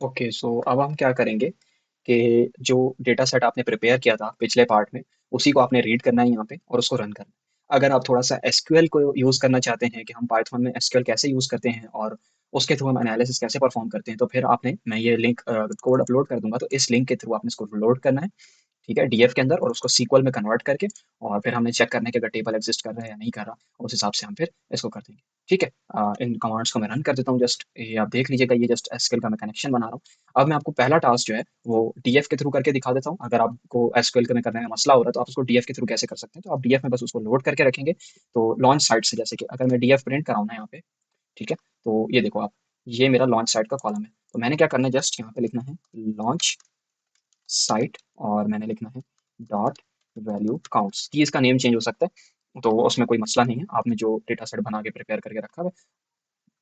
Okay, सो अब हम क्या करेंगे कि जो डेटा सेट आपने प्रिपेयर किया था पिछले पार्ट में, उसी को आपने रीड करना है यहाँ पे और उसको रन करना है। अगर आप थोड़ा सा एसक्यूएल को यूज़ करना चाहते हैं कि हम पाइथन में एसक्यूएल कैसे यूज़ करते हैं और उसके थ्रू हम एनालिसिस कैसे परफॉर्म करते हैं, तो फिर आपने मैं ये लिंक कोड अपलोड कर दूंगा, तो इस लिंक के थ्रू आपने इसको लोड करना है, ठीक है, डीएफ के अंदर, और उसको सीक्वल में कन्वर्ट करके, और फिर हमने चेक करना है कि अगर टेबल एग्जिस्ट कर रहा है या नहीं कर रहा, उस हिसाब से हम फिर इसको कर देंगे। ठीक है, इन कमांड्स को मैं रन कर देता हूँ। जस्ट ये आप देख लीजिएगा, ये जस्ट एसक्यूएल का मैं कनेक्शन बना रहा हूँ। अब मैं आपको पहला टास्क जो है वो डीएफ के थ्रू करके दिखा देता हूँ। अगर आपको एसक्यूएल में करने में मसला हो रहा है तो आप उसको डीएफ के थ्रू कैसे कर सकते हैं, तो आप डीएफ में बस उसको लोड करके रखेंगे। तो लॉन्च साइट से, जैसे कि अगर मैं डीएफ प्रिंट कराऊँ ना यहाँ पे, ठीक है, तो ये देखो आप, ये मेरा लॉन्च साइट का कॉलम है। तो मैंने क्या करना है, जस्ट यहाँ पे लिखना है लॉन्च साइट, और मैंने लिखना है डॉट वैल्यू काउंट्स। की इसका नेम चेंज हो सकता है, तो उसमें कोई मसला नहीं है। आपने जो डेटा सेट बना के प्रिपेयर करके रखा है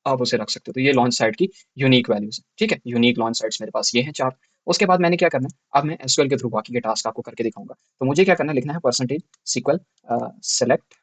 आप उसे रख सकते हो। तो ये लॉन्च साइट की यूनिक वैल्यूज है। ठीक है, यूनिक लॉन्च साइट्स मेरे पास ये हैं चार। उसके बाद मैंने क्या करना है, अब मैं एसक्यूएल के थ्रू बाकी के टास्क आपको करके दिखाऊंगा। तो मुझे क्या करना है, लिखना है परसेंटेज सिक्वल सेलेक्ट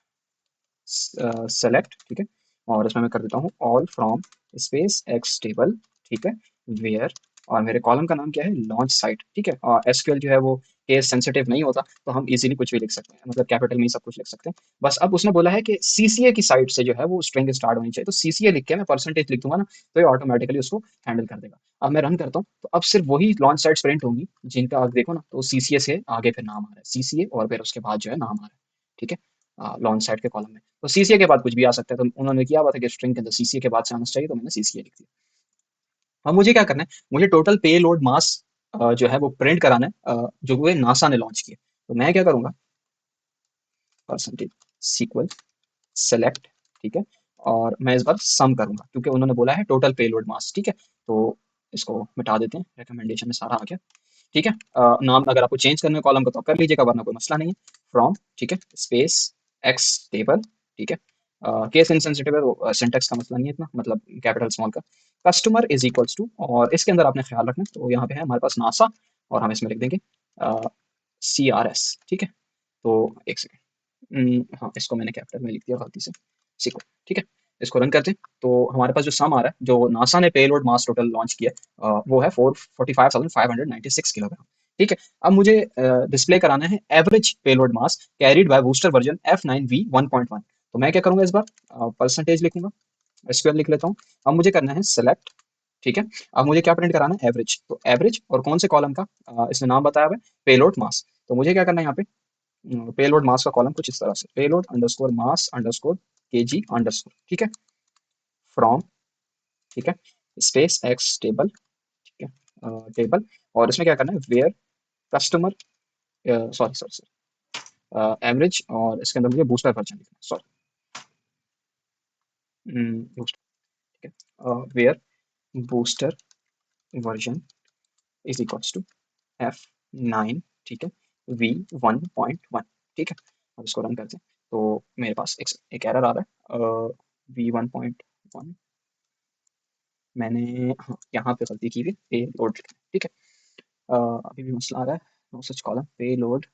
सेलेक्ट, ठीक है, और इसमें मैं कर देता हूँ all from SpaceX table, ठीक है, वेयर, और मेरे कॉलम का नाम क्या है, लॉन्च साइट। ठीक है, और एसक्यूएल जो है वो केस सेंसिटिव नहीं होता, तो हम इजीली कुछ भी लिख सकते हैं, मतलब कैपिटल में ही सब कुछ लिख सकते हैं। बस अब उसने बोला है कि सीसीए की साइड से जो है वो स्ट्रिंग स्टार्ट होनी चाहिए, तो सीसीए लिख के मैं परसेंटेज लिख दूंगा ना, तो ये ऑटोमेटिकली उसको हैंडल कर देगा। अब मैं रन करता हूँ, तो अब सिर्फ वही लॉन्च साइट्स प्रिंट होंगी जिनका आप देखो ना, तो सीसीए से आगे फिर नाम आ रहा है, सीसीए और फिर उसके बाद जो है नाम आ रहा है। ठीक है, लॉन्च साइट के कॉलम में तो सीसीए के बाद कुछ भी आ सकता है, तो उन्होंने किया हुआ था कि स्ट्रिंग के अंदर सीसीए के बाद से आना चाहिए, तो मैंने सीसीए लिख दिया। अब मुझे क्या करना है, मुझे टोटल पे लोड मास जो है वो प्रिंट कराना है, जो वो नासा ने लॉन्च किया। तो मैं क्या करूंगा, परसेंटेज सीक्वल सेलेक्ट, ठीक है, और मैं इस बार सम करूंगा क्योंकि उन्होंने बोला है टोटल पे लोड मास। ठीक है, तो इसको मिटा देते हैं, रिकमेंडेशन में सारा आ गया। ठीक है, नाम अगर आपको चेंज करना है कॉलम को तो आप कर लीजिएगा, वरना कोई मसला नहीं है। फ्रॉम, ठीक है, स्पेस एक्स टेबल, ठीक है, केस इनसेंसिटिव है, वो सिंटेक्स का मसला नहीं है इतना, मतलब कैपिटल स्मॉल का। कस्टमर इज इक्वल्स टू, और इसके अंदर आपने ख्याल रखना है, तो यहाँ पे है हमारे पास नासा, और हम इसमें लिख देंगे सी आर एस। ठीक है, तो एक सेकेंड, हाँ, इसको मैंने कैपिटल में लिख दिया गलती से, सीक्वल। ठीक है, इसको रन करते हैं, तो हमारे पास जो सम आ रहा है, जो नासा ने पेलोड मास टोटल लॉन्च किया है, वो है 445,596 किलोग्राम। ठीक है, अब मुझे डिस्प्ले कराना है average payload mass carried by booster version F9V 1.1। तो मैं क्या करूंगा, इस बार परसेंटेज लिखूंगा, एसक्यूएल लिख लेता हूँ। अब मुझे करना है सेलेक्ट, ठीक है, अब मुझे क्या प्रिंट कराना है, एवरेज। तो एवरेज और कौन से कॉलम का, इसने नाम बताया हुआ है पेलोड मास। तो मुझे क्या करना है यहाँ पे, पेलोड मास का कॉलम कुछ इस तरह से, पेलोड अंडरस्कोर मास अंडरस्कोर केजी अंडरस्कोर, ठीक है, फ्रॉम, ठीक है, स्पेस एक्स टेबल, ठीक है, टेबल, और इसमें क्या करना है, where customer, sorry sorry sorry, average, और इसके अंदर मुझे बूस्टर वर्जन लिखना है, सॉरी, बूस्टर, ठीक है, where booster version is equals to F9, ठीक है, V 1.1। ठीक है, अब इसको रन करते हैं, तो मेरे पास एक एरर आ रहा है, V 1.1, मैंने, हाँ, यहाँ पे गलती की थी, पे लोड। ठीक है, अभी भी मसला आ रहा है, नो सच कॉलम पे load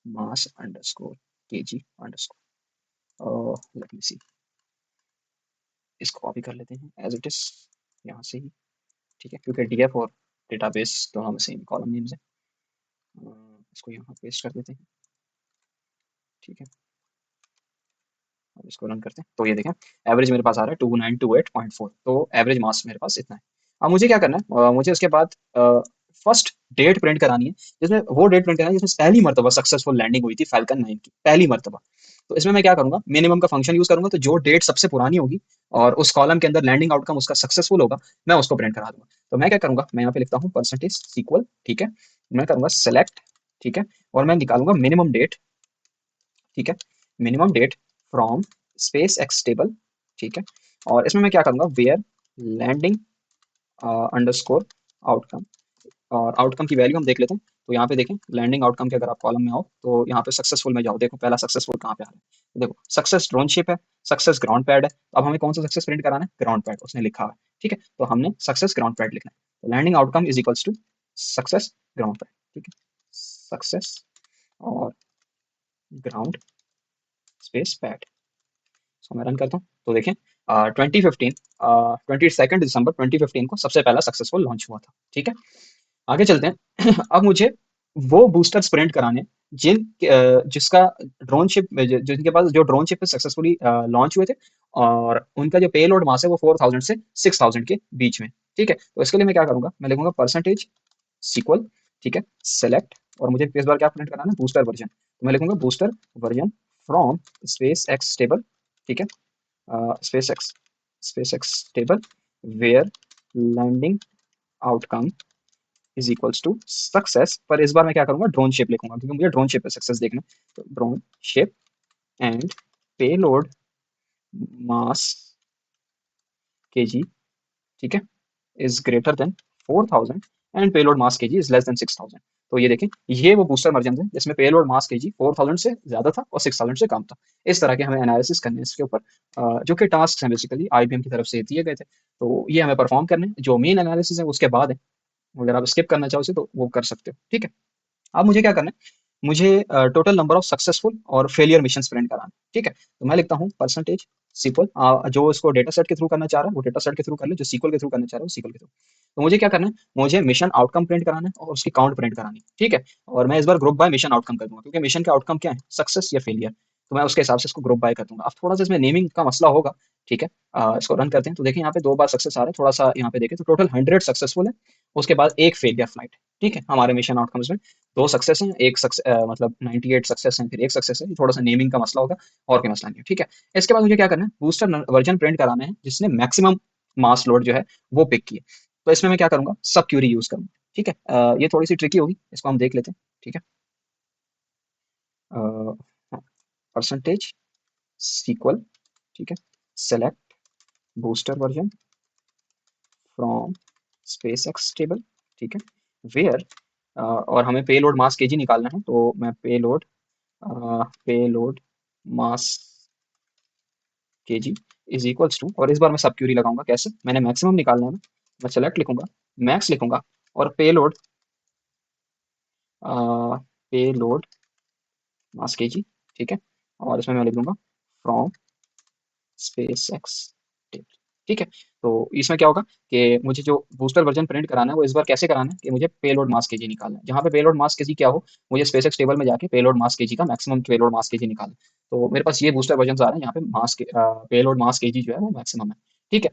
mass underscore KG underscore, let me see, इसको कॉपी कर लेते हैं एज इट इज यहाँ से ही। ठीक है, क्योंकि डीएफ और डेटाबेस दोनों में सेम कॉलम नेम्स है, इसको यहाँ पेस्ट कर देते हैं। ठीक है, अब इसको रन करते हैं, तो ये देखें, एवरेज मेरे पास आ रहा है 2928.4, तो एवरेज मास मेरे पास इतना है। अब मुझे क्या करना है, मुझे उसके बाद फर्स्ट डेट प्रिंट करानी है, जिसमें वो डेट प्रिंट करानी है जिसमें पहली मरतबा सक्सेसफुल लैंडिंग हुई थी फैल्कन 9 की, पहली मरतबा। तो इसमें मैं क्या करूंगा, मिनिमम का फंक्शन यूज करूंगा, तो जो डेट सबसे पुरानी होगी और उस कॉलम के अंदर लैंडिंग आउटकम उसका सक्सेसफुल होगा, मैं उसको प्रिंट करा दूंगा। तो मैं क्या करूंगा, मैं यहाँ पे लिखता हूँ परसेंटेज सीक्वल, ठीक है, मैं करूंगा सेलेक्ट, ठीक है, और मैं निकालूंगा मिनिमम डेट, ठीक है, minimum date from SpaceX table, ठीक है, और इसमें मैं क्या करूंगा, वेयर लैंडिंग अंडरस्कोर आउटकम, और आउटकम की वैल्यू हम देख लेते हैं। तो यहाँ पे देखें, लैंडिंग आउटकम के अगर आप कॉलम में आओ तो यहाँ पे सक्सेसफुल में जाओ, देखो पहला सक्सेसफुल कहाँ पे आ रहा है, तो देखो सक्सेस ड्रोन शिप है, सक्सेस ग्राउंड पैड है। तो अब हमें कौन सा सक्सेस प्रिंट कराना है, ग्राउंड पैड उसने लिखा है। ठीक है, तो हमने सक्सेस ग्राउंड पैड लिखना है, तो landing outcome is equals to success ground pad. ठीक है, सक्सेस और ग्राउंड स्पेस पैड, इसको मैं रन करता हूँ, तो देखें 2015 22 दिसंबर 2015 को सबसे पहला सक्सेसफुल लॉन्च हुआ था। ठीक है, आगे चलते हैं। अब मुझे वो बूस्टर स्प्रिंट कराने जिसका ड्रोन शिप जिनके पास जो ड्रोन शिप सक्सेसफुली लॉन्च हुए थे, और उनका जो पेलोड मास है वो 4000 से 6000 के बीच में। ठीक है, तो इसके लिए मैं क्या करूंगा, मैं लिखूंगा परसेंटेज सीक्वल, ठीक है, सेलेक्ट, और मुझे इस बार क्या प्रिंट कराना है, बूस्टर वर्जन, तो मैं लिखूंगा booster version from SpaceX table. ठीक है, SpaceX, table where landing outcome is equals to success. पर इस बार मैं क्या करूंगा, ड्रोन शेप लिखूंगा, क्योंकि मुझे ड्रोन शेप पे सक्सेस देखना है। तो drone shape and payload mass KG, ठीक है, is greater than 4000 and payload mass KG is less than 6000। तो ये देखें, ये वो बूस्टर वर्जन है जिसमें पेलोड मास केजी 4000 से ज्यादा था और 6000 से कम था। इस तरह के हमें एनालिसिस करने हैं इसके ऊपर, जो कि टास्क हैं बेसिकली आईबीएम की तरफ से दिए गए थे। तो ये हमें परफॉर्म करने हैं, जो मेन एनालिसिस है उसके बाद है। अगर आप स्किप करना चाहो इसे तो वो कर सकते हो। ठीक है, अब मुझे क्या करना है, मुझे टोटल नंबर ऑफ सक्सेसफुल और फेलियर मिशन प्रिंट कराना है। ठीक है, तो मैं लिखता हूँ परसेंटेज सीक्वल, जो इसको डेटा सेट के थ्रू करना चाह रहा है वो डेटा सेट के थ्रू कर ले, जो सीक्वल के थ्रू करना चाह रहा है वो सीक्वल के थ्रू। तो मुझे क्या करना है, मुझे मिशन आउटकम प्रिंट कराना है और उसकी काउंट प्रिंट करानी है। ठीक है, और मैं इस बार ग्रुप बाय मिशन आउटकम कर दूंगा, क्योंकि मिशन का आउटकम क्या है, सक्सेस या फेलियर। तो मैं उसके हिसाब से इसको ग्रुप बाय कर दूंगा। अब थोड़ा सा इसमें नेमिंग का मसला होगा। ठीक है, इसको रन करते हैं, तो देखिए यहाँ पे 2 बार सक्सेस आ रहा है। थोड़ा सा यहाँ पे देखें तो टोटल 100 सक्सेसफुल है, उसके बाद एक फेलियर फ्लाइट। ठीक है, हमारे मिशन आउटकम्स में 2 सक्सेस हैं, एक मतलब 98 सक्सेस हैं, फिर एक सक्सेस है। ये थोड़ा सा नेमिंग का मसला होगा, और कोई मसला नहीं है। ठीक है, इसके बाद मुझे क्या करना है, बूस्टर वर्जन प्रिंट कराना है जिसने मैक्सिमम मास लोड जो है वो पिक किए। तो इसमें मैं क्या करूंगा, सब क्यूरी यूज करूंगा। ठीक है, ये थोड़ी सी ट्रिकी होगी, इसको हम देख लेते हैं। ठीक है, परसेंटेज सीक्वल, ठीक है, select booster version from SpaceX table, ठीक है, वेयर, और हमें पेलोड मास केजी निकालना है, तो मैं payload mass KG is equals to, और इस बार मैं सब क्यूरी लगाऊंगा। कैसे, मैंने मैक्सिमम निकालना है ना, मैं सेलेक्ट लिखूंगा, मैक्स लिखूंगा, और पेलोड मास केजी, ठीक है, और इसमें मैं लिख दूंगा फ्रॉम स्पेस एक्स टेबल। ठीक है, तो इसमें क्या होगा कि मुझे जो बूस्टर वर्जन प्रिंट कराना है वो इस बार कैसे कराना है, कि मुझे पेलोड मास केजी निकालना है। जहाँ पे पेलोड मास केजी क्या हो, मुझे स्पेस एक्स टेबल में जाके पेलोड मास केजी का मैक्सिमम पेलोड मास केजी निकालना है। तो मेरे पास ये बूस्टर वर्जन आ रहे हैं, यहाँ पे पेलोड मास केजी जो है वो मैक्सिमम है। ठीक है,